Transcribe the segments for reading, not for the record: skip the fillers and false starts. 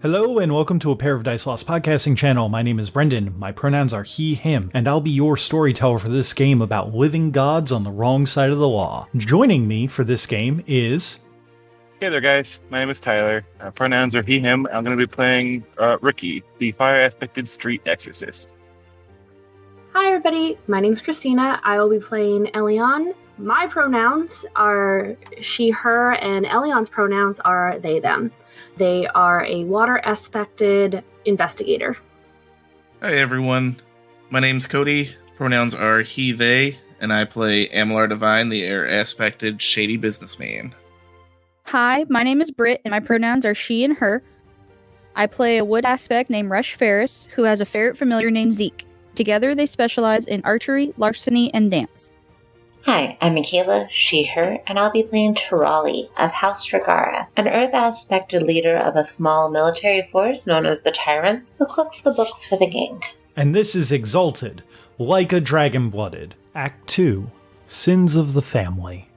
Hello and welcome to A Pair of Dice Lost podcasting channel. My name is Brendan. My pronouns are he, him, and I'll be your storyteller for this game about living gods on the wrong side of the law. Joining me for this game is... Hey there, guys. My name is Tyler. Pronouns are he, him. I'm going to be playing Ricky, the fire-aspected street exorcist. Hi, everybody. My name's Christina. I will be playing Ellion. My pronouns are she, her, and Ellion's pronouns are they, them. They are a water-aspected investigator. Hi, everyone. My name's Cody. Pronouns are he, they, and I play Amalar Divine, the air-aspected shady businessman. Hi, my name is Britt, and my pronouns are she and her. I play a wood aspect named Fairus, who has a ferret familiar named Zeke. Together, they specialize in archery, larceny, and dance. Hi, I'm Michaela, she, her, and I'll be playing Tirali of House Regara, an Earth-aspected leader of a small military force known as the Tyrants, who cooks the books for the gang. And this is Exalted, like a dragon-blooded. Act 2, Sins of the Family.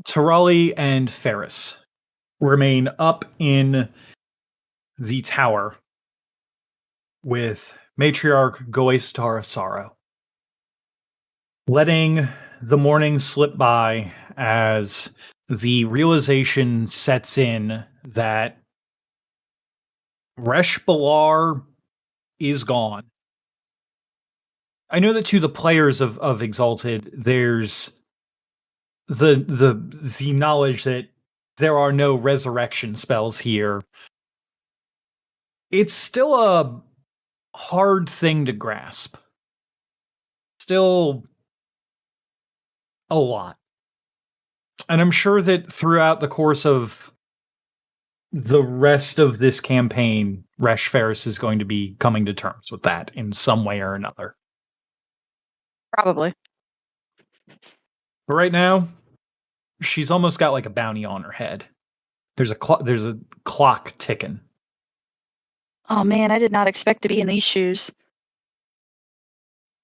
Tirali and Fairus remain up in the tower with Matriarch Goestara Sorrow, letting the morning slip by as the realization sets in that Resh Balar is gone. I know that to the players of Exalted, there's the knowledge that there are no resurrection spells here. It's still a hard thing to grasp. Still a lot. And I'm sure that throughout the course of the rest of this campaign, Resh Fairus is going to be coming to terms with that in some way or another. Probably. But right now, she's almost got like a bounty on her head. There's a clock ticking. Oh man, I did not expect to be in these shoes.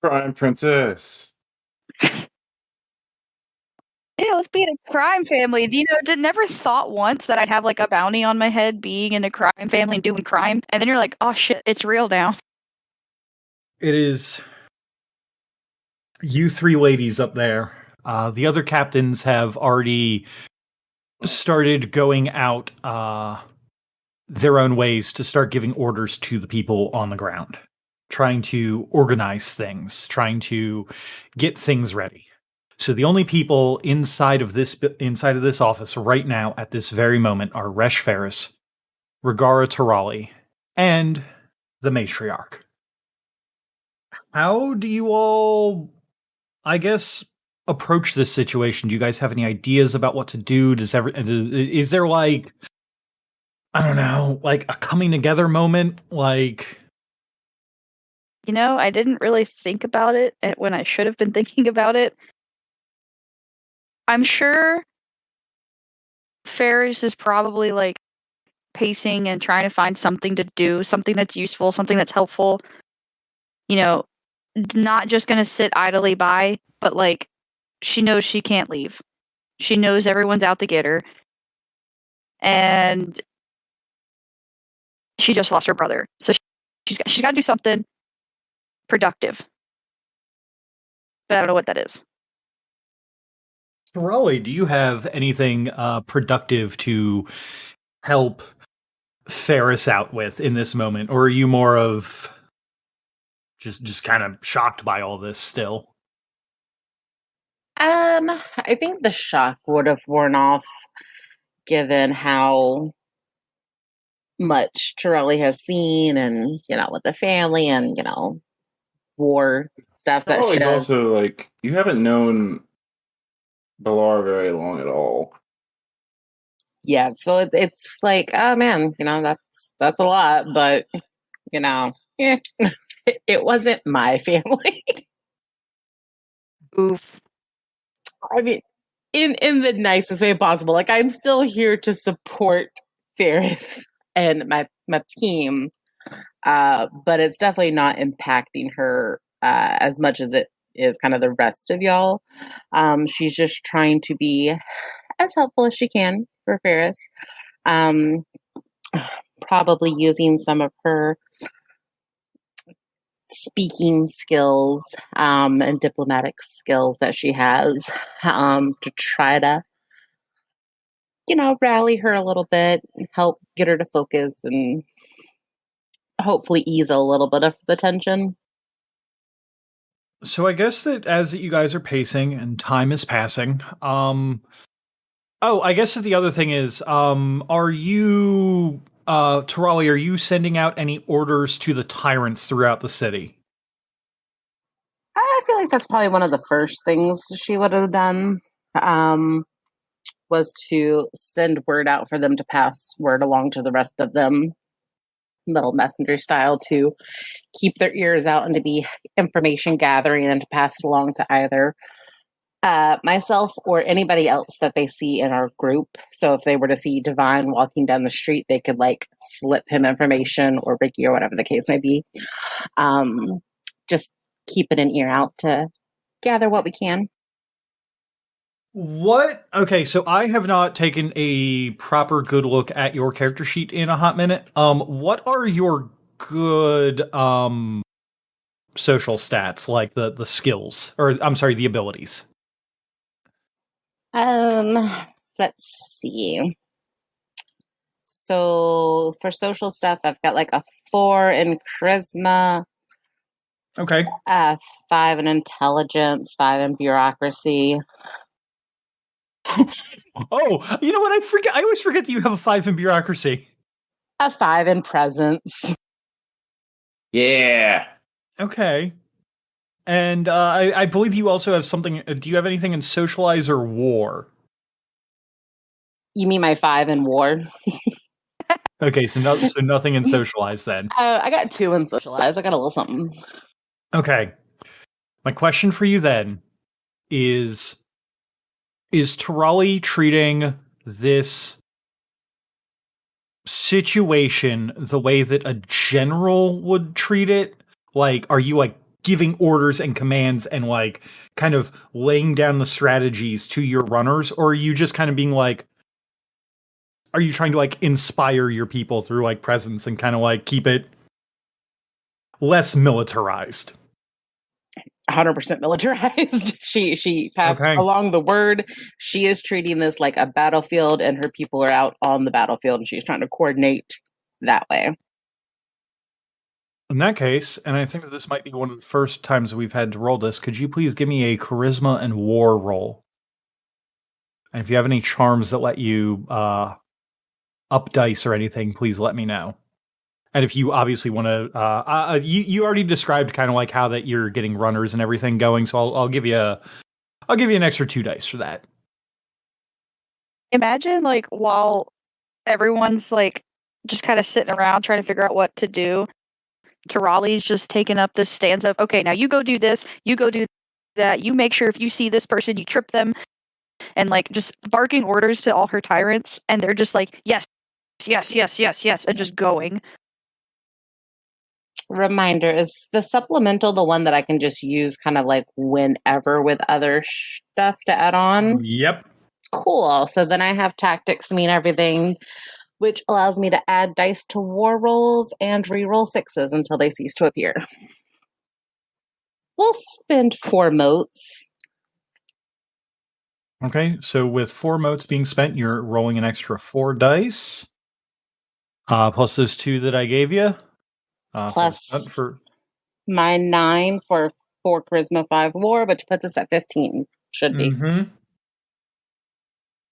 Crime princess. Yeah, let's be in a crime family. Do you know, never thought once that I'd have like a bounty on my head being in a crime family and doing crime. And then you're like, oh shit, it's real now. It is you three ladies up there. The other captains have already started going out their own ways to start giving orders to the people on the ground, trying to organize things, trying to get things ready. So the only people inside of this office right now at this very moment are Resh Fairus, Regara Tirali, and the matriarch. How do you all, I guess, approach this situation? Do you guys have any ideas about what to do? Is there like, I don't know, like a coming together moment? Like, You know, I didn't really think about it when I should have been thinking about it. I'm sure Ferris is probably like pacing and trying to find something to do, something that's useful, something that's helpful. You know, not just going to sit idly by, but like she knows she can't leave. She knows everyone's out to get her. And she just lost her brother. So she's got to do something productive. But I don't know what that is. Raleigh, do you have anything productive to help Ferris out with in this moment? Or are you more of just kind of shocked by all this still? I think the shock would have worn off given how much Tirali has seen and, with the family and, war stuff that she does. Also, like, you haven't known Balar very long at all. Yeah, so it's like, oh man, that's a lot, but, it wasn't my family. Oof. I mean, in the nicest way possible. Like, I'm still here to support Fairus and my team, but it's definitely not impacting her as much as it is kind of the rest of y'all. She's just trying to be as helpful as she can for Fairus. Probably using some of her speaking skills and diplomatic skills that she has to try to, rally her a little bit, help get her to focus, and hopefully ease a little bit of the tension. So I guess that as you guys are pacing and time is passing, I guess that the other thing is, are you, Tirali, are you sending out any orders to the tyrants throughout the city? I feel like that's probably one of the first things she would have done, was to send word out for them to pass word along to the rest of them, little messenger style, to keep their ears out and to be information gathering and to pass it along to either myself or anybody else that they see in our group. So if they were to see Divine walking down the street, they could slip him information, or Ricky, or whatever the case may be. Just keeping an ear out to gather what we can. What? Okay, so I have not taken a proper good look at your character sheet in a hot minute. What are your good social stats, like the skills, or I'm sorry, the abilities? Let's see. So for social stuff, I've got a 4 in charisma. Okay. 5 in intelligence, 5 in bureaucracy. Oh, you know what? I always forget that you have a 5 in bureaucracy. A 5 in presence. Yeah. Okay. And I believe you also have something. Do you have anything in socialize or war? You mean my 5 in war? Okay, so nothing in socialize then. I got 2 in socialize. I got a little something. Okay. My question for you then is Tirali treating this situation the way that a general would treat it? Like, are you giving orders and commands and kind of laying down the strategies to your runners, or are you just kind of being are you trying to inspire your people through presence and kind of keep it less militarized? 100% militarized. She passed along the word. She is treating this like a battlefield, and her people are out on the battlefield, and she's trying to coordinate that way. In that case, and I think that this might be one of the first times we've had to roll this, could you please give me a charisma and war roll? And if you have any charms that let you up dice or anything, please let me know. And if you obviously want to, you already described kind of how that you're getting runners and everything going, so I'll give you an extra 2 dice for that. Imagine while everyone's just kind of sitting around trying to figure out what to do, Tirali's just taking up this stance of, okay, now you go do this, you go do that, you make sure if you see this person, you trip them, and just barking orders to all her tyrants, and they're just yes, yes, yes, yes, yes, and just going. Reminder, is the supplemental the one that I can just use kind of whenever with other stuff to add on? Yep. Cool. So then I have tactics mean everything, which allows me to add dice to war rolls and re-roll 6s until they cease to appear. We'll spend 4 motes. Okay, so with 4 motes being spent, you're rolling an extra 4 dice. Plus those 2 that I gave you. Plus my 9 for 4 charisma, 5 war, which puts us at 15. Should be. Mm-hmm.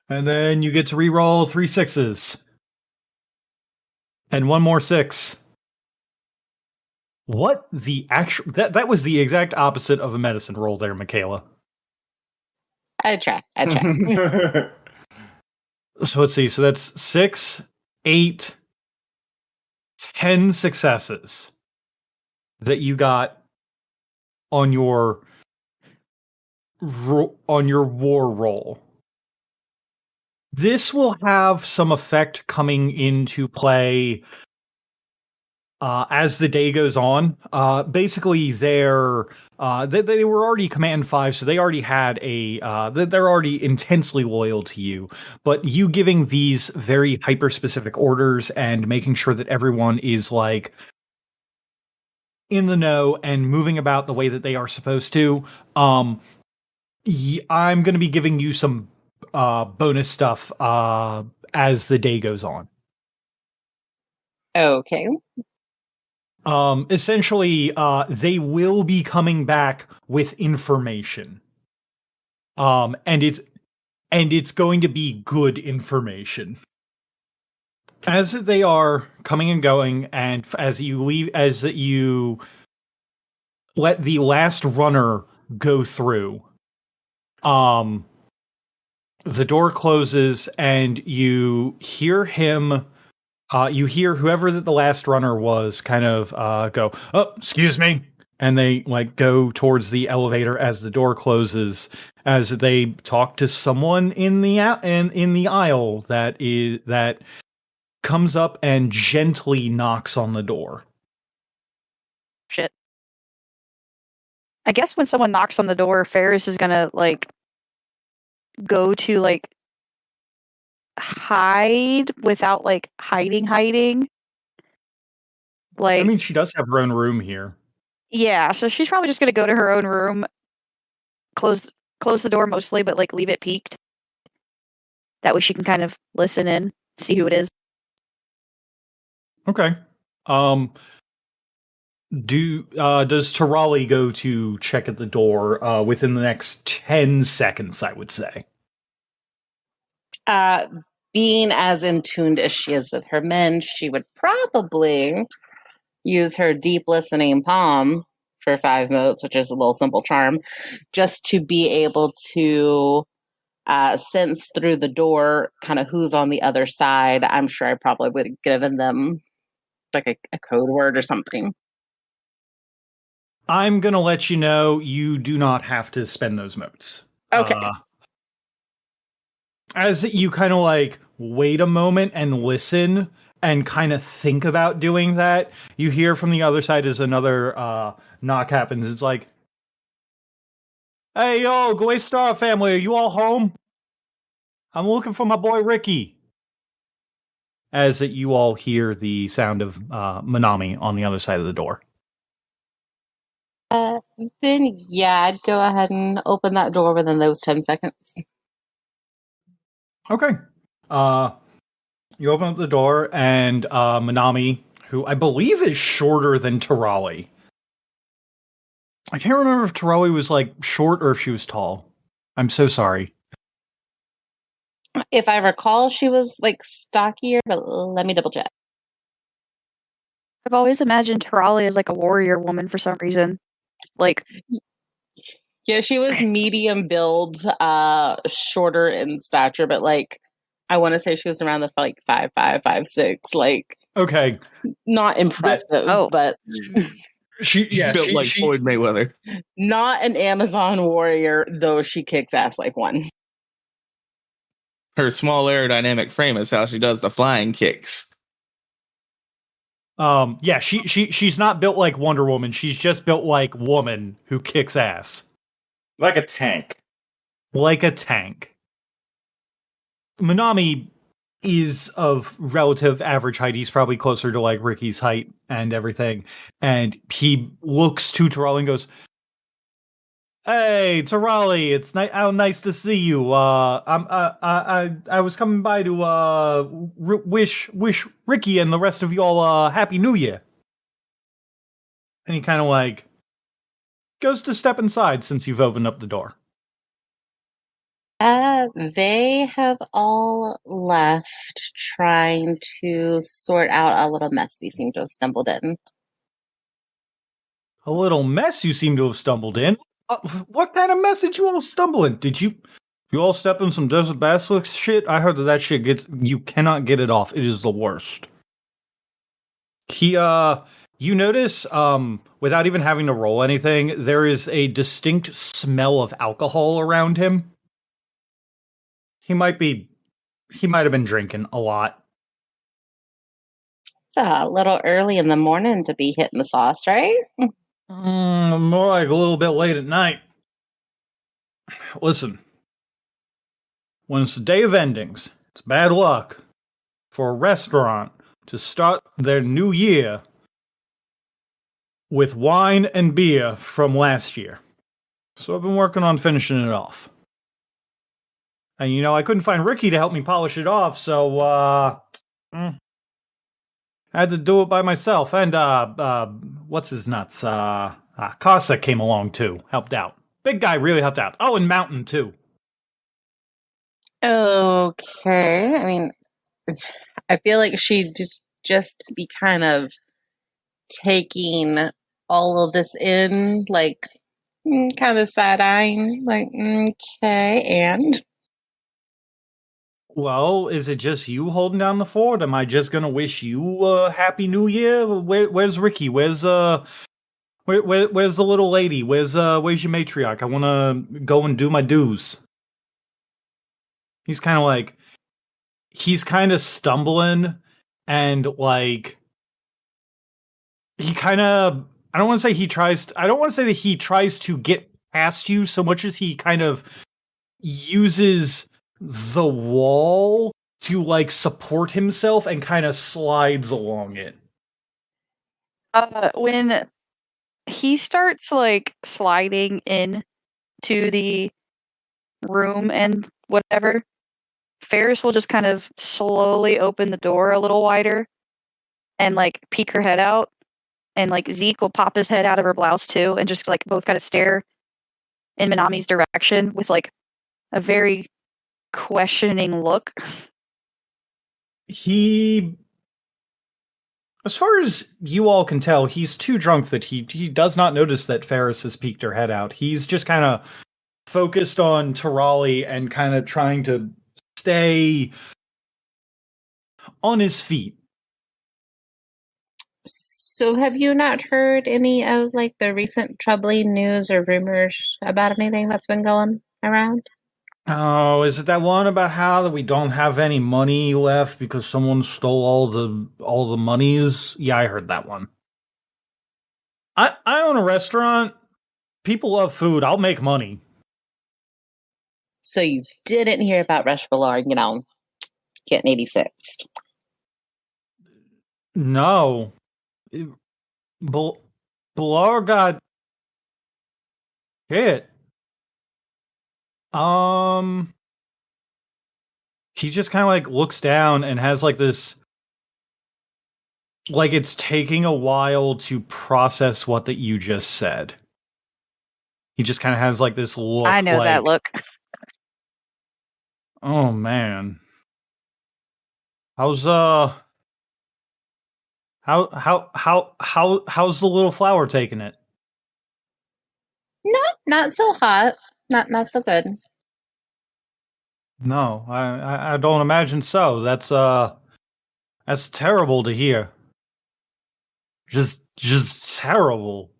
And then you get to re-roll 3 6s. And 1 more 6. What the actual... That was the exact opposite of a medicine roll there, Michaela. I try. So let's see. So that's 6, 8, 10 successes that you got on your war roll. This will have some effect coming into play as the day goes on. Basically, they were already Command 5, so they already had they're already intensely loyal to you. But you giving these very hyper-specific orders and making sure that everyone is, like, in the know and moving about the way that they are supposed to, I'm going to be giving you some bonus stuff as the day goes on. Okay. Essentially, they will be coming back with information. And it's going to be good information. As they are coming and going, and as you let the last runner go through, the door closes and you hear him. You hear whoever the last runner was kind of go, "Oh, excuse me," and they like go towards the elevator as the door closes, as they talk to someone in the aisle that comes up and gently knocks on the door. Shit. I guess when someone knocks on the door, Fairus is gonna like go to like hide without like hiding. Like, I mean, she does have her own room here. Yeah, so she's probably just gonna go to her own room, close the door mostly, but like leave it peeked. That way she can kind of listen in, see who it is. Okay. Does Tirali go to check at the door within the next 10 seconds, I would say? Being as in tuned as she is with her men, she would probably use her deep listening palm for 5 minutes, which is a little simple charm, just to be able to sense through the door kind of who's on the other side. I'm sure I probably would have given them like a code word or something. I'm going to let you know you do not have to spend those motes. Okay. As you kind of like wait a moment and listen and kind of think about doing that, you hear from the other side as another knock happens. It's like, "Hey, yo, Glaze Star family, are you all home? I'm looking for my boy Ricky." As you all hear the sound of Manami on the other side of the door. Then, yeah, I'd go ahead and open that door within those 10 seconds. Okay. You open up the door, and Manami, who I believe is shorter than Tirali. I can't remember if Tirali was, like, short or if she was tall. I'm so sorry. If I recall, she was, like, stockier, but let me double check. I've always imagined Tirali as like a warrior woman for some reason. Like, yeah, she was medium build, shorter in stature, but like I want to say she was around the like 5'5", 5'6", like Okay. not impressive, but she built like Floyd Mayweather. Not an Amazon warrior, though she kicks ass like one. Her small aerodynamic frame is how she does the flying kicks. Yeah, she's not built like Wonder Woman. She's just built like woman who kicks ass. Like a tank. Like a tank. Manami is of relative average height. He's probably closer to like Ricky's height and everything. And he looks to Tirali and goes, "Hey, Tirali, it's nice to see you. I was coming by to wish Ricky and the rest of y'all Happy New Year." And he kind of like goes to step inside since you've opened up the door. They have all left trying to sort out a little mess we seem to have stumbled in. A little mess you seem to have stumbled in? What kind of mess did you all stumble in? Did you all step in some Desert Basilisk shit? I heard that shit you cannot get it off. It is the worst. You notice, without even having to roll anything, there is a distinct smell of alcohol around him. He might be He might have been drinking a lot. It's a little early in the morning to be hitting the sauce, right? More like a little bit late at night. Listen, when it's the day of endings, it's bad luck for a restaurant to start their new year with wine and beer from last year. So I've been working on finishing it off. And I couldn't find Ricky to help me polish it off, so I had to do it by myself. And what's his nuts? Casa came along too, helped out. Big guy really helped out. Oh, and Mountain too. Okay. I mean, I feel like she'd just be kind of taking all of this in, like, kind of side-eyeing, like, okay, and? Well, is it just you holding down the fort? Am I just gonna wish you a happy new year? Where's Ricky? Where's the little lady? Where's your matriarch? I wanna go and do my dues. He's kind of stumbling and like he kind of I don't want to say that he tries to get past you so much as he kind of uses the wall to like support himself and kind of slides along it. When he starts like sliding in to the room and whatever, Fairus will just kind of slowly open the door a little wider and like peek her head out, and like Zeke will pop his head out of her blouse too and just like both kind of stare in Minami's direction with like a very questioning look. As far as you all can tell, he's too drunk that he does not notice that Fairus has peeked her head out. He's just kind of focused on Tirali and kind of trying to stay on his feet. So have you not heard any of like the recent troubling news or rumors about anything that's been going around? Oh, is it that one about how that we don't have any money left because someone stole all the monies? Yeah, I heard that one. I own a restaurant. People love food. I'll make money. So you didn't hear about Rush Valar, getting 86th? No. Valar got hit. He just kind of like looks down and has like this, like it's taking a while to process what that you just said. He just kind of has like this look. I know that look. Oh man. How's how's the little flower taking it? Not so hot. Not so good. No, I don't imagine so. That's terrible to hear. Just terrible.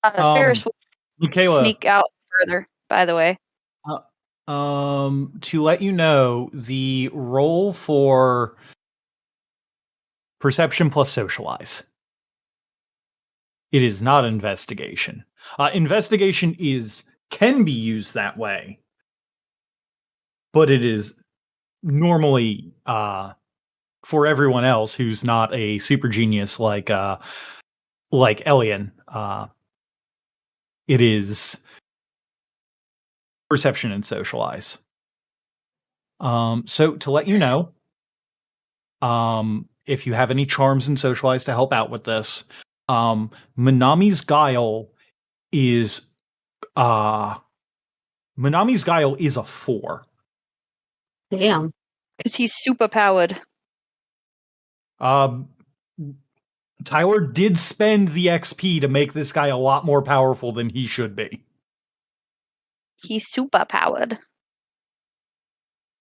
Fairus will Michaela, sneak out further, by the way. To let you know, the roll for perception plus socialize. It is not investigation. Investigation can be used that way, but it is normally for everyone else who's not a super genius like Ellion. It is perception and socialize. So to let you know, if you have any charms and socialize to help out with this, Minami's guile is a 4. Damn. Because he's super powered. Tyler did spend the XP to make this guy a lot more powerful than he should be. He's super powered.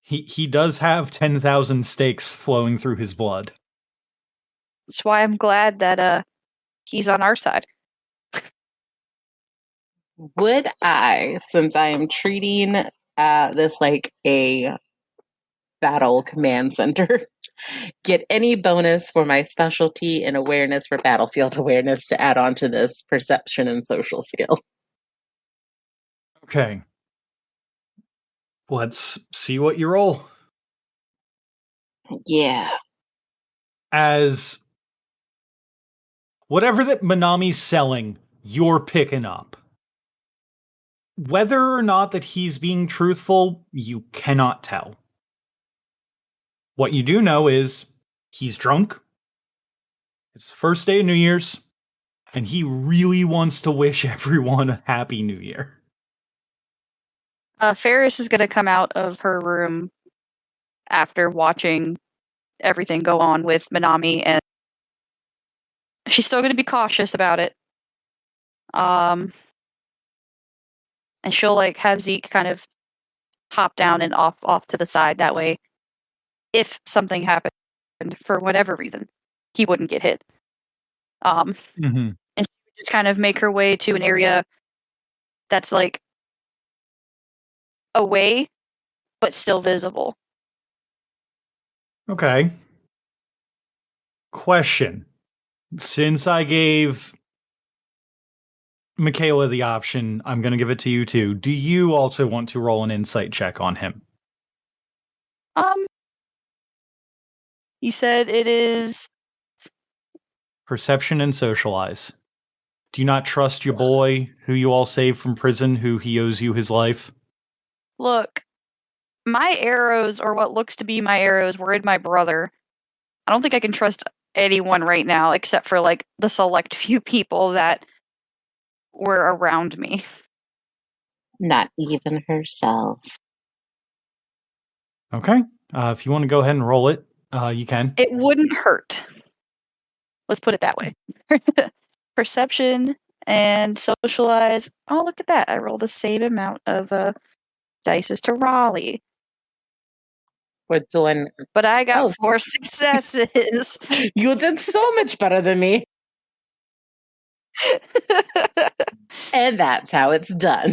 He does have 10,000 stakes flowing through his blood. That's why I'm glad that he's on our side. Would I, since I am treating this like a battle command center. Get any bonus for my specialty in awareness for battlefield awareness to add on to this perception and social skill. Okay. Let's see what you roll. Yeah. As whatever that Manami's selling, you're picking up. Whether or not that he's being truthful, you cannot tell. What you do know is he's drunk. It's the first day of New Year's, and he really wants to wish everyone a happy New Year. Fairus is going to come out of her room after watching everything go on with Manami, and she's still going to be cautious about it. And she'll like have Zeke kind of hop down and off to the side. That way, if something happened for whatever reason, he wouldn't get hit. And she would just kind of make her way to an area that's like away, but still visible. Okay. Question. Since I gave Michaela the option, I'm going to give it to you too. Do you also want to roll an insight check on him? You said it is Perception and socialize. Do you not trust your boy, who you all saved from prison, who he owes you his life? Look, my arrows, or what looks to be my arrows, were in my brother. I don't think I can trust anyone right now, except for like the select few people that were around me. Not even herself. Okay. If you want to go ahead and roll it, you can. It wouldn't hurt. Let's put it that way. Perception and socialize. Oh, look at that. I rolled the same amount of dice as Tirali. We're doing. But I got 4 successes. You did so much better than me. And that's how it's done.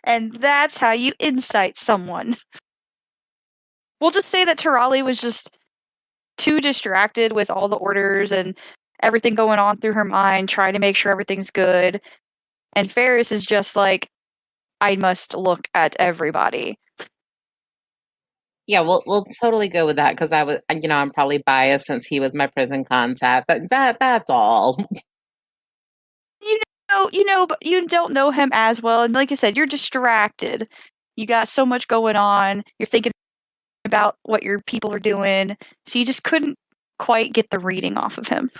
And that's how you insight someone. We'll just say that Tirali was just too distracted with all the orders and everything going on through her mind, trying to make sure everything's good. And Fairus is just like, I must look at everybody. Yeah, we'll totally go with that because I was, I'm probably biased since he was my prison contact. That's all. But you don't know him as well, and like I said, you're distracted. You got so much going on. You're thinking about what your people are doing, so you just couldn't quite get the reading off of him.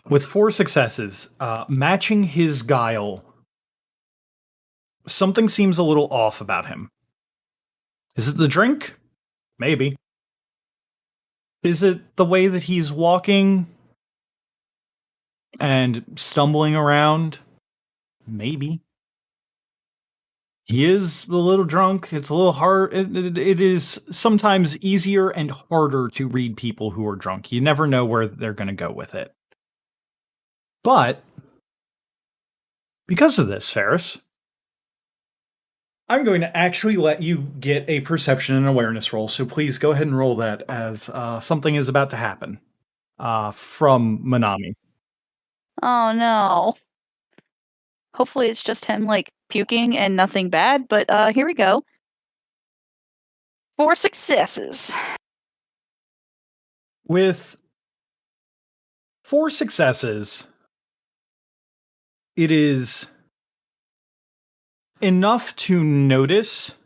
With 4 successes, matching his guile, something seems a little off about him. Is it the drink? Maybe. Is it the way that he's walking and stumbling around? Maybe. He is a little drunk. It's a little hard. It is sometimes easier and harder to read people who are drunk. You never know where they're going to go with it. But because of this, Fairus, I'm going to actually let you get a perception and awareness roll. So please go ahead and roll that as something is about to happen from Manami. Oh no. Hopefully it's just him like puking and nothing bad, but here we go. 4 successes. With 4 successes, it is enough to notice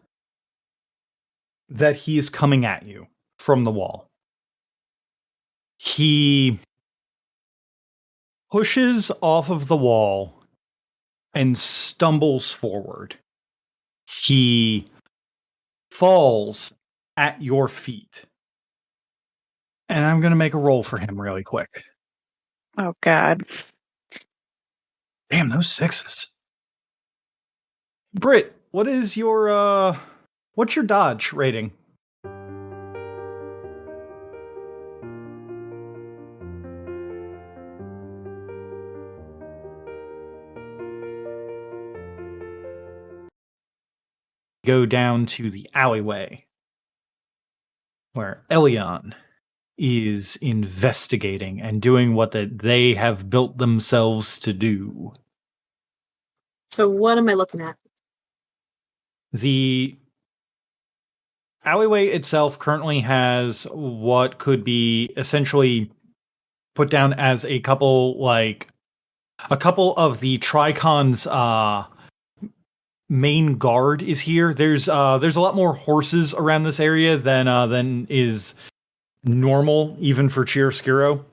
that he is coming at you from the wall. He pushes off of the wall and stumbles forward. He falls at your feet. And I'm going to make a roll for him really quick. Oh god. Damn, those 6s. Britt, what is your what's your dodge rating? go down to the alleyway where Ellion is investigating and doing what they have built themselves to do. So what am I looking at? The alleyway itself currently has what could be essentially put down as a couple of the Tricon's main guard is here. There's a lot more horses around this area than is normal, even for Chiaroscuro.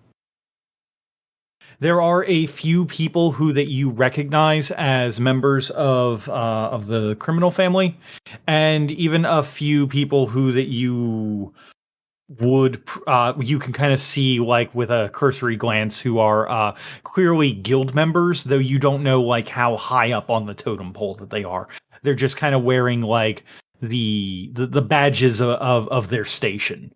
There are a few people that you recognize as members of the criminal family, and even a few people that you would you can kind of see with a cursory glance who are clearly guild members, though you don't know how high up on the totem pole that they are. They're just kind of wearing the badges of their station.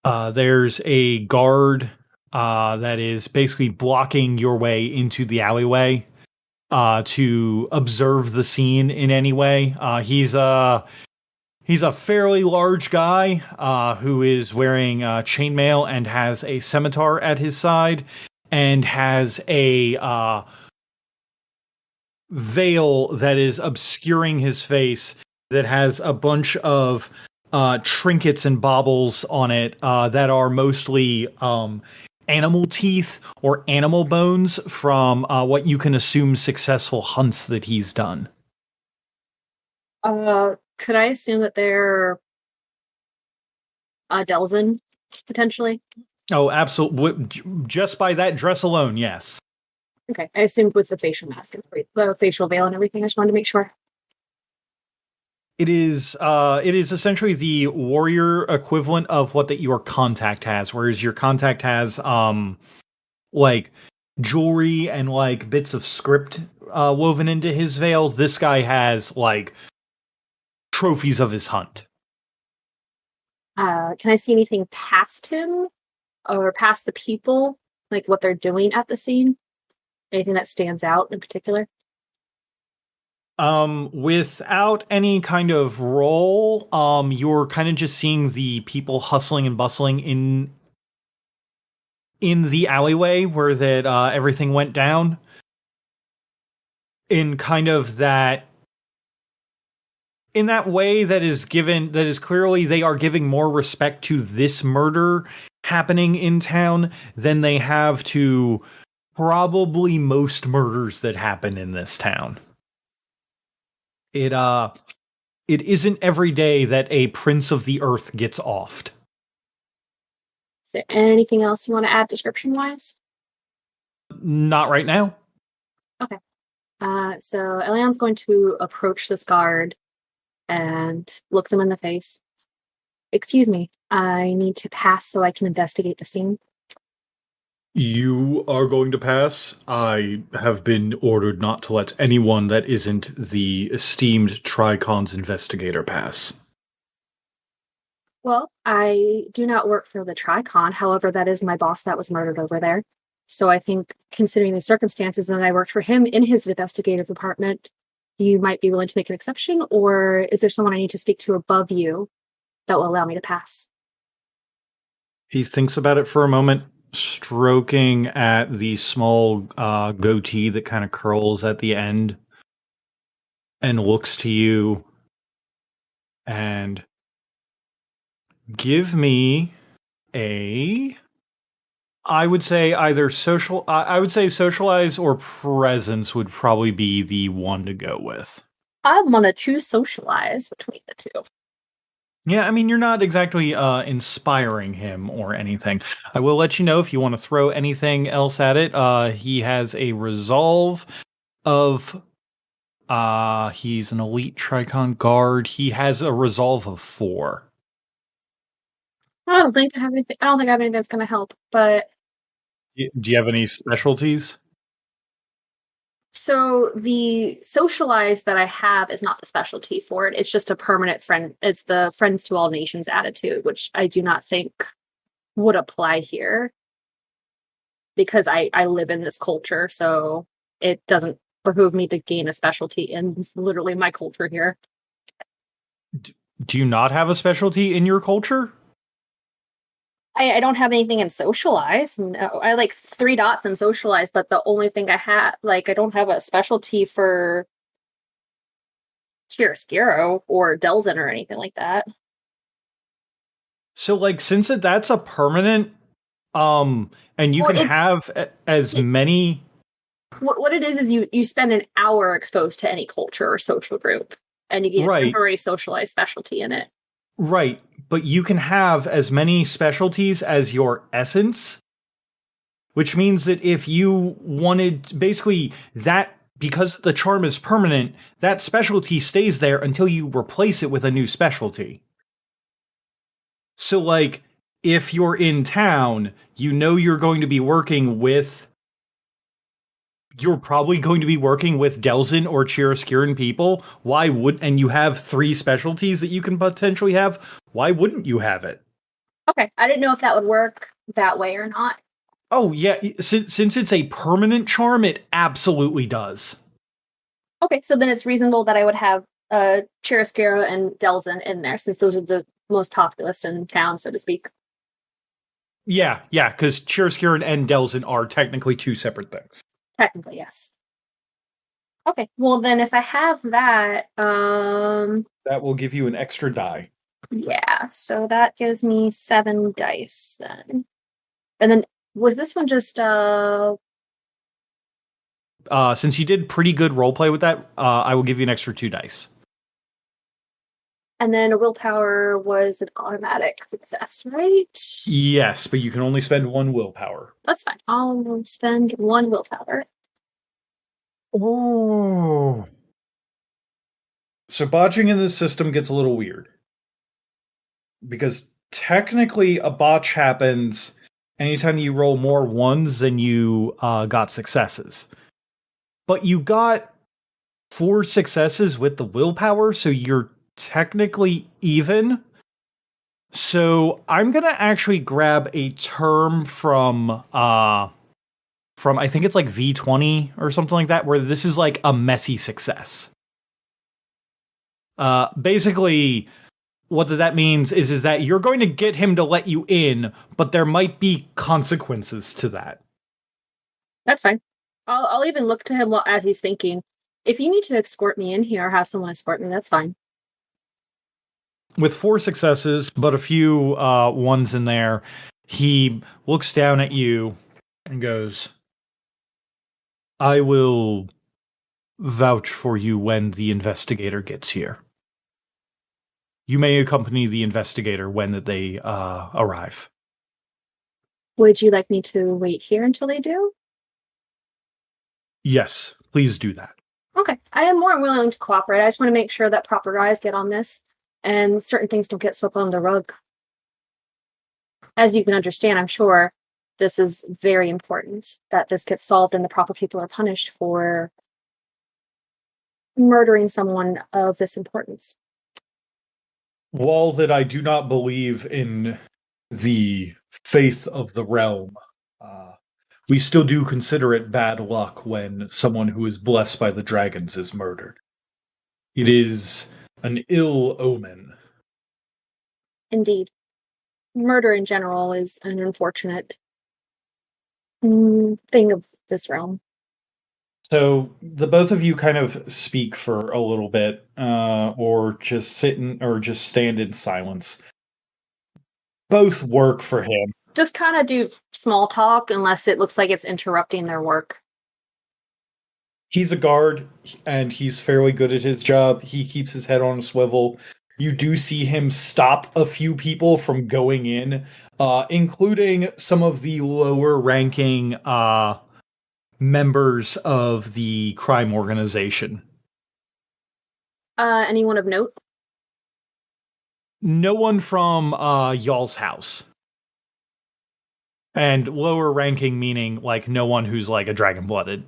There's a guard that is basically blocking your way into the alleyway to observe the scene in any way. He's a fairly large guy who is wearing chainmail and has a scimitar at his side and has a veil that is obscuring his face that has a bunch of trinkets and baubles on it that are mostly animal teeth or animal bones from what you can assume successful hunts that he's done. Could I assume that they're Delzin, potentially? Oh, absolutely. Just by that dress alone, yes. Okay, I assumed with the facial mask and the facial veil and everything. I just wanted to make sure. It is essentially the warrior equivalent of what your contact has, whereas your contact has jewelry and bits of script woven into his veil. This guy has trophies of his hunt. Can I see anything past him or past the people, what they're doing at the scene? Anything that stands out in particular? Without any kind of role, you're kind of just seeing the people hustling and bustling in the alleyway where everything went down. In kind of that, in that way that is clearly they are giving more respect to this murder happening in town than they have to probably most murders that happen in this town. It isn't every day that a prince of the earth gets offed. Is there anything else you want to add description-wise? Not right now. Okay. So Ellion's going to approach this guard and look them in the face. Excuse me, I need to pass so I can investigate the scene. You are going to pass? I have been ordered not to let anyone that isn't the esteemed Tricon's investigator pass. Well, I do not work for the Tricon. However, that is my boss that was murdered over there. So I think, considering the circumstances, that I worked for him in his investigative department, you might be willing to make an exception, or is there someone I need to speak to above you that will allow me to pass? He thinks about it for a moment, stroking at the small goatee that kind of curls at the end, and looks to you and give me I would say either socialize or presence would probably be the one to go with. I'm going to choose socialize between the two. Yeah, I mean, you're not exactly inspiring him or anything. I will let you know if you want to throw anything else at it. He has a resolve of... he's an elite Tricon guard. He has a resolve of 4. I don't think I have anything that's going to help, but... Do you have any specialties? So the socialize that I have is not the specialty for it. It's just a permanent friend. It's the friends to all nations attitude, which I do not think would apply here because I live in this culture. So it doesn't behoove me to gain a specialty in literally my culture here. Do you not have a specialty in your culture? I don't have anything in socialize. No, I like 3 dots in socialize, but the only thing I have, like, I don't have a specialty for chiaroscuro or Delzin or anything like that. So, like, since that's a permanent, and you can have as many. What it is you spend an hour exposed to any culture or social group, and you get a temporary socialized specialty in it. Right, but you can have as many specialties as your essence, which means that if you wanted, basically, that, because the charm is permanent, that specialty stays there until you replace it with a new specialty. So, like, if you're in town, you know you're going to be working with... You're probably going to be working with Delzin or chiaroscuran people. Why would... And you have 3 specialties that you can potentially have. Why wouldn't you have it? Okay, I didn't know if that would work that way or not. Oh, yeah. Since it's a permanent charm, it absolutely does. Okay, so then it's reasonable that I would have chiaroscuro and Delzin in there, since those are the most populous in town, so to speak. Yeah, because chiaroscuran and Delzin are technically 2 separate things. Technically, yes. Okay, well then if I have that... That will give you an extra die. Yeah, so that gives me 7 dice then. And then, was this one just... Since you did pretty good roleplay with that, I will give you an extra 2 dice. And then a willpower was an automatic success, right? Yes, but you can only spend 1 willpower. That's fine. I'll spend 1 willpower. Oh. So botching in this system gets a little weird. Because technically a botch happens anytime you roll more 1s than you got successes. But you got 4 successes with the willpower, so you're technically even. So I'm gonna actually grab a term from I think it's like V20 or something like that, where this is like a messy success. Basically, what that means is that you're going to get him to let you in, but there might be consequences to that. That's fine. I'll even look to him as he's thinking. If you need to escort me in here or have someone escort me, that's fine. With 4 successes, but a few 1s in there, he looks down at you and goes, I will vouch for you when the investigator gets here. You may accompany the investigator when they arrive. Would you like me to wait here until they do? Yes, please do that. Okay. I am more willing to cooperate. I just want to make sure that proper guys get on this and certain things don't get swept under the rug. As you can understand, I'm sure this is very important that this gets solved and the proper people are punished for murdering someone of this importance. While that I do not believe in the faith of the realm, we still do consider it bad luck when someone who is blessed by the dragons is murdered. It is an ill omen. Indeed. Murder in general is an unfortunate thing of this realm. So the both of you kind of speak for a little bit, or just just stand in silence. Both work for him. Just kind of do small talk unless it looks like it's interrupting their work. He's a guard, and he's fairly good at his job. He keeps his head on a swivel. You do see him stop a few people from going in, including some of the lower-ranking members of the crime organization. Anyone of note? No one from y'all's house. And lower ranking meaning like no one who's like a dragon-blooded.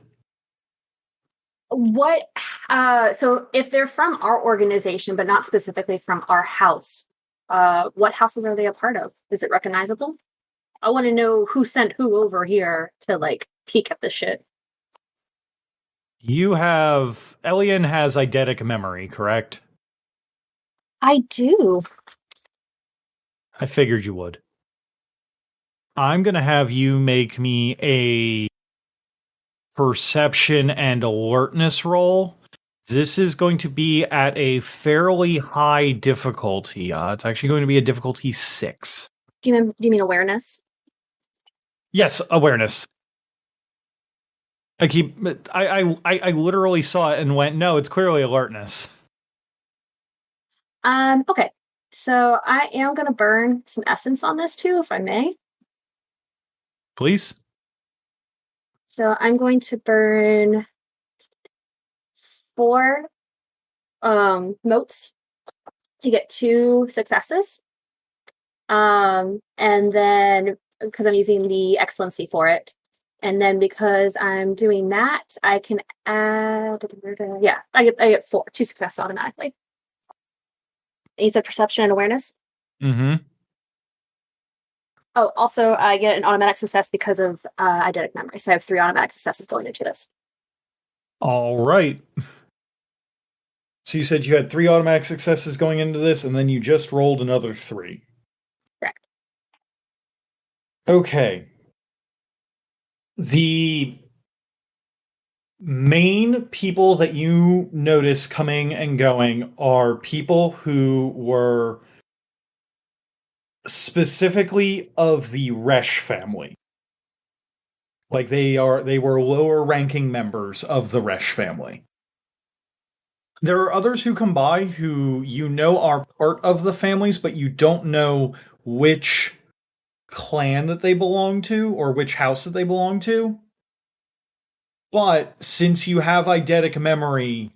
What, so if they're from our organization, but not specifically from our house, what houses are they a part of? Is it recognizable? I want to know who sent who over here to, like, peek at the shit. Ellion has eidetic memory, correct? I do. I figured you would. I'm going to have you make me a perception and alertness roll. This is going to be at a fairly high difficulty. It's actually going to be a difficulty 6. Do you mean awareness? Yes, awareness. I literally saw it and went, no, it's clearly alertness. Okay. So I am going to burn some essence on this too, if I may. Please. So I'm going to burn 4 motes to get 2 successes. And then, because I'm using the excellency for it. And then because I'm doing that, I can add, I get 2 successes automatically. You said perception and awareness? Mm-hmm. Oh, also I get an automatic success because of eidetic memory. So I have 3 automatic successes going into this. All right. So you said you had 3 automatic successes going into this, and then you just rolled another 3. Correct. Okay. The main people that you notice coming and going are people who were specifically of the Resh family. Like they were lower ranking members of the Resh family. There are others who come by who you know are part of the families, but you don't know which clan that they belong to or which house that they belong to. But since you have eidetic memory,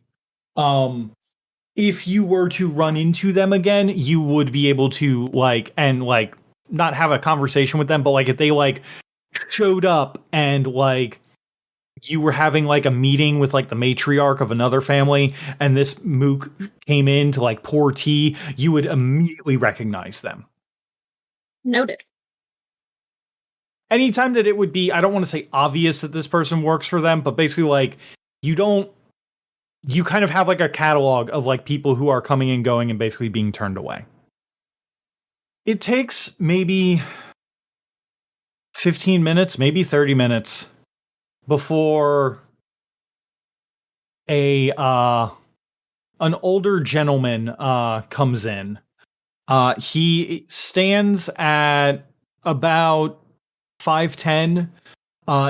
if you were to run into them again, you would be able to not have a conversation with them, but if they showed up and you were having a meeting with the matriarch of another family and this mook came in to pour tea, you would immediately recognize them. Noted. Anytime that it would be, I don't want to say obvious that this person works for them, but basically you kind of have a catalog of people who are coming and going and basically being turned away. It takes maybe 15 minutes, maybe 30 minutes before an older gentleman comes in. He stands at about 5'10".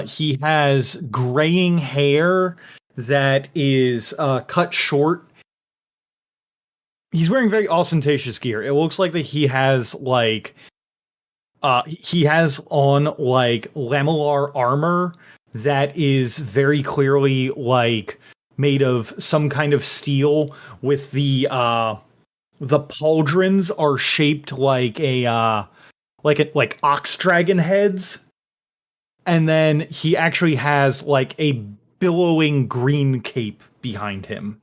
He has graying hair that is cut short. He's wearing very ostentatious gear. It looks like that he has on lamellar armor that is very clearly made of some kind of steel, with the pauldrons are shaped like ox dragon heads. And then he actually has a billowing green cape behind him.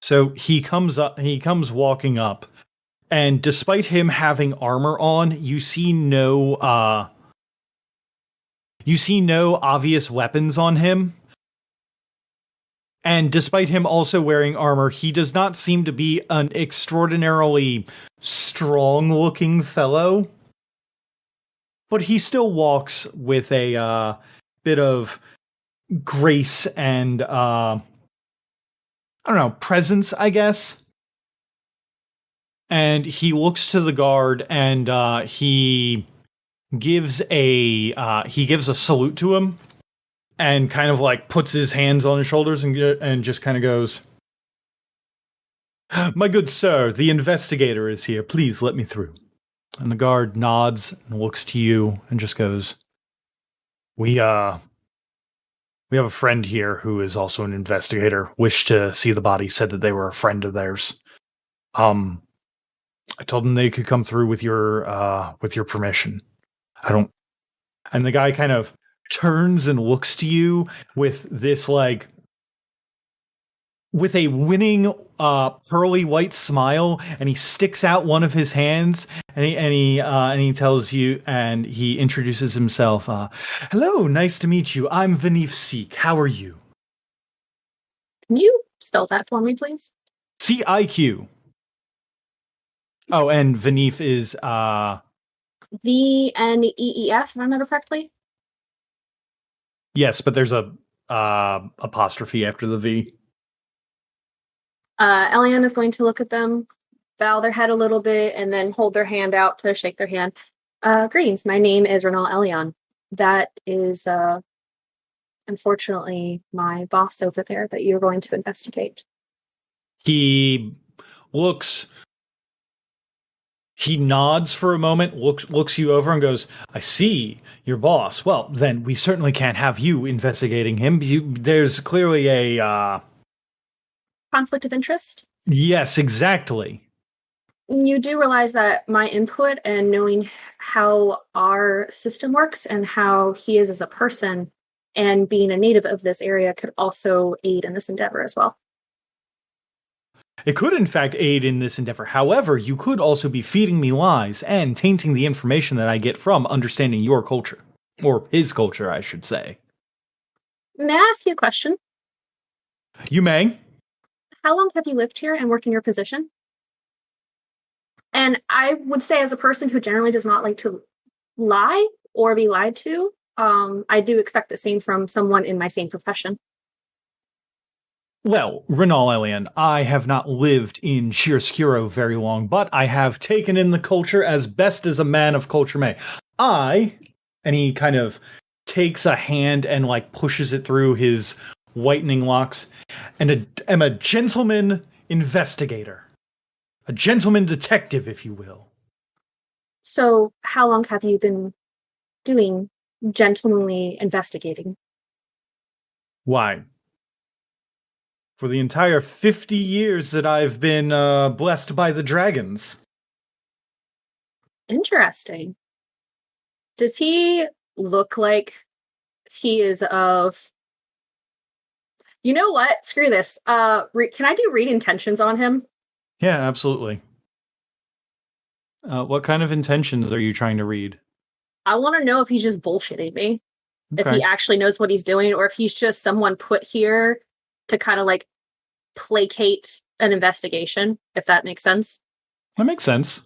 So he comes walking up, and despite him having armor on, you see no obvious weapons on him. And despite him also wearing armor, he does not seem to be an extraordinarily strong-looking fellow. But he still walks with a bit of grace and, presence, I guess. And he looks to the guard and he gives a salute to him and kind of puts his hands on his shoulders and just kind of goes, "My good sir, the investigator is here. Please let me through." And the guard nods and looks to you and just goes, We have a friend here who is also an investigator. Wished to see the body. Said that they were a friend of theirs. I told them they could come through with your permission. And the guy kind of turns and looks to you with this with a winning pearly white smile, and he sticks out one of his hands and he tells you, and he introduces himself. "Hello, nice to meet you. I'm Vanif Seek. How are you?" Can you spell that for me, please? CIQ. Oh, and Vanif is VNEEF, if I remember correctly. yes, but there's a apostrophe after the V. Ellion is going to look at them, bow their head a little bit, and then hold their hand out to shake their hand. Greetings, my name is Renal Ellion. That is, unfortunately, my boss over there that you're going to investigate. He nods for a moment, looks you over and goes, I see, your boss. Well, then we certainly can't have you investigating him. There's clearly a... Conflict of interest? Yes, exactly. You do realize that my input and knowing how our system works and how he is as a person and being a native of this area could also aid in this endeavor as well. It could, in fact, aid in this endeavor. However, you could also be feeding me lies and tainting the information that I get from understanding your culture. Or his culture, I should say. May I ask you a question? You may. How long have you lived here and worked in your position? And I would say, as a person who generally does not like to lie or be lied to, I do expect the same from someone in my same profession. Well, Renal Ellion, I have not lived in Chiaroscuro very long, but I have taken in the culture as best as a man of culture may. And he kind of takes a hand and like pushes it through his whitening locks, and am a gentleman investigator. A gentleman detective, if you will. So, how long have you been doing gentlemanly investigating? Why? For the entire 50 years that I've been blessed by the dragons. Interesting. Does he look like he is of... You know what? Screw this. Can I do read intentions on him? Yeah, absolutely. What kind of intentions are you trying to read? I want to know if he's just bullshitting me. Okay. If he actually knows what he's doing, or if he's just someone put here to kind of like placate an investigation, if that makes sense. That makes sense.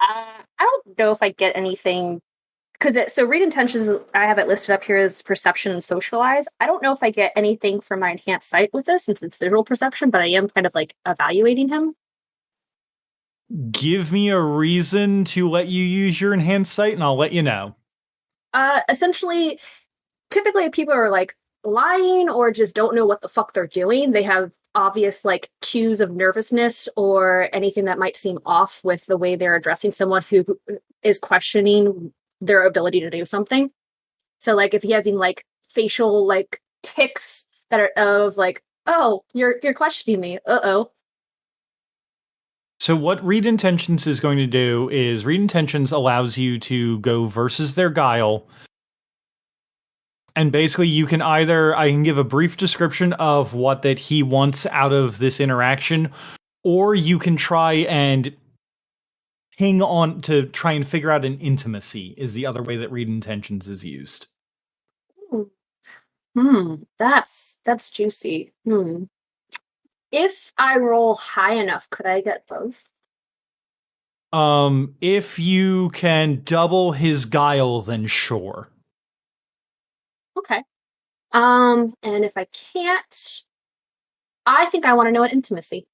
I don't know if I get anything, because so read intentions, I have it listed up here as perception and socialize. I don't know if I get anything from my enhanced sight with this, since it's visual perception, but I am kind of like evaluating him. Give me a reason to let you use your enhanced sight, and I'll let you know. Essentially, typically if people are like lying or just don't know what the fuck they're doing, they have obvious like cues of nervousness or anything that might seem off with the way they're addressing someone who is questioning their ability to do something. So like if he has any like facial like tics that are of like, oh, you're questioning me. Uh-oh. So what Read Intentions is going to do is Read Intentions allows you to go versus their guile. And basically you can I can give a brief description of what that he wants out of this interaction, or you can try and hang on to try and figure out an intimacy is the other way that Read Intentions is used. That's juicy. If I roll high enough, could I get both? If you can double his guile, then sure. Okay. And if I can't, I think I want to know an intimacy.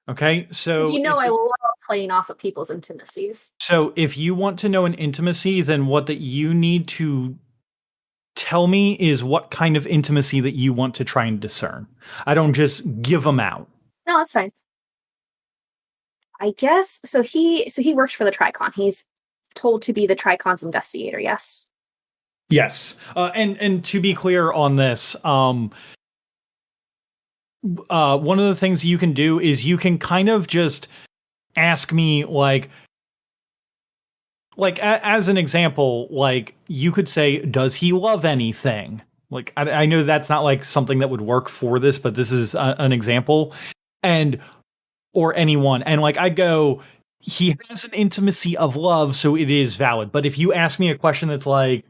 Okay, so... Because I love playing off of people's intimacies. So if you want to know an intimacy, then what that you need to tell me is what kind of intimacy that you want to try and discern. I don't just give them out. No, that's fine. I guess, so he works for the Tricon. He's told to be the Tricon's investigator, yes? Yes. And to be clear on this, one of the things you can do is you can kind of just ask me like as an example, like you could say, does he love anything? Like, I know that's not like something that would work for this, but this is an example, or anyone. And like, I go, he has an intimacy of love, so it is valid. But if you ask me a question that's like,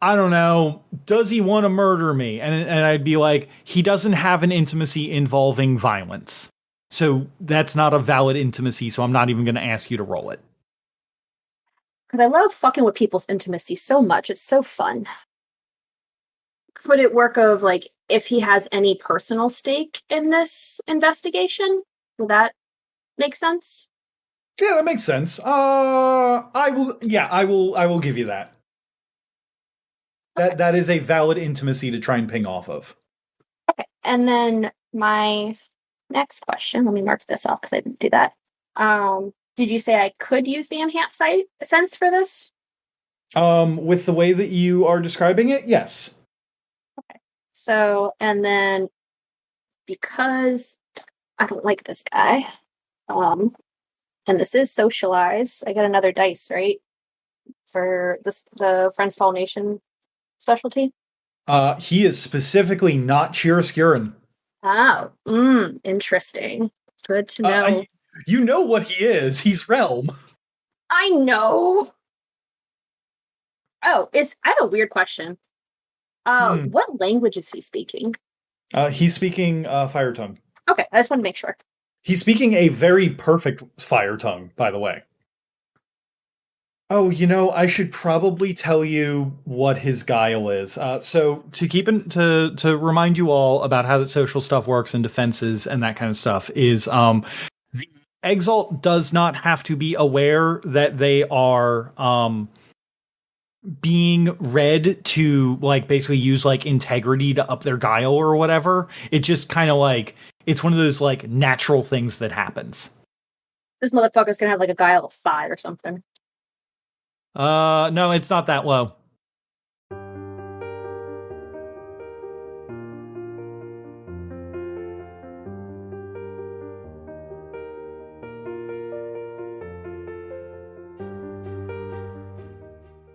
I don't know, does he want to murder me? And I'd be like, he doesn't have an intimacy involving violence. So that's not a valid intimacy, so I'm not even going to ask you to roll it. Because I love fucking with people's intimacy so much. It's so fun. Could it work of, like, if he has any personal stake in this investigation? Will that make sense? Yeah, that makes sense. I will give you that. Okay. That is a valid intimacy to try and ping off of. Okay. And then my next question, let me mark this off because I didn't do that. Did you say I could use the enhanced sense for this? With the way that you are describing it, yes. Okay. So, and then because I don't like this guy, and this is socialize, I get another dice, right? For this, the Friends Tall Nation specialty? He is specifically not Chiaroscurin. Oh, interesting. Good to know. You know what he is. He's Realm. I know. Oh, I have a weird question. What language is he speaking? He's speaking Fire Tongue. Okay, I just want to make sure. He's speaking a very perfect Fire Tongue, by the way. Oh, I should probably tell you what his guile is. So to remind you all about how the social stuff works and defenses and that kind of stuff is the Exalt does not have to be aware that they are being read to like basically use like integrity to up their guile or whatever. It just kind of like it's one of those like natural things that happens. This motherfucker's gonna have like a guile of 5 or something. No, it's not that low.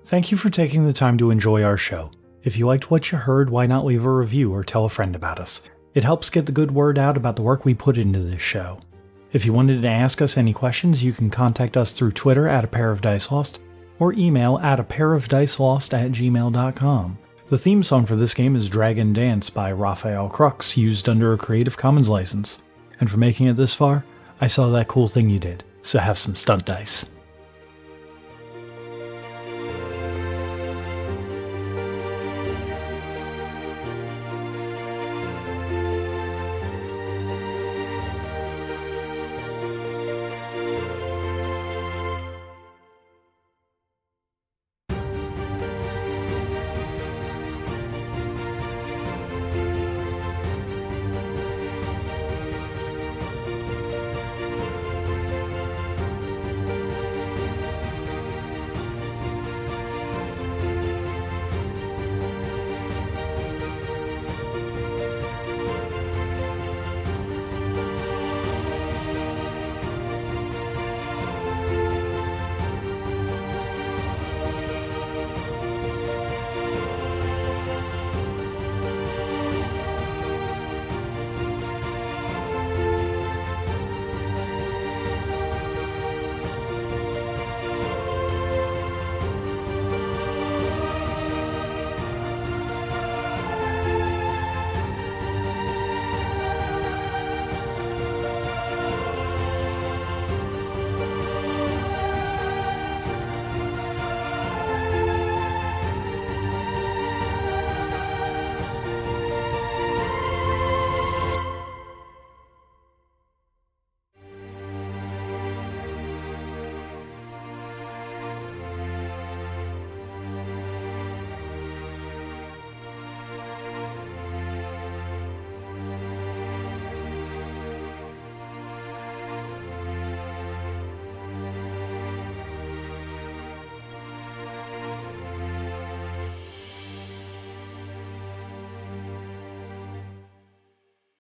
Thank you for taking the time to enjoy our show. If you liked what you heard, why not leave a review or tell a friend about us? It helps get the good word out about the work we put into this show. If you wanted to ask us any questions, you can contact us through Twitter at apairofdicelost or email at apairofdicelost@gmail.com. The theme song for this game is Dragon Dance by Raphael Crux, used under a Creative Commons license. And for making it this far, I saw that cool thing you did, so have some stunt dice.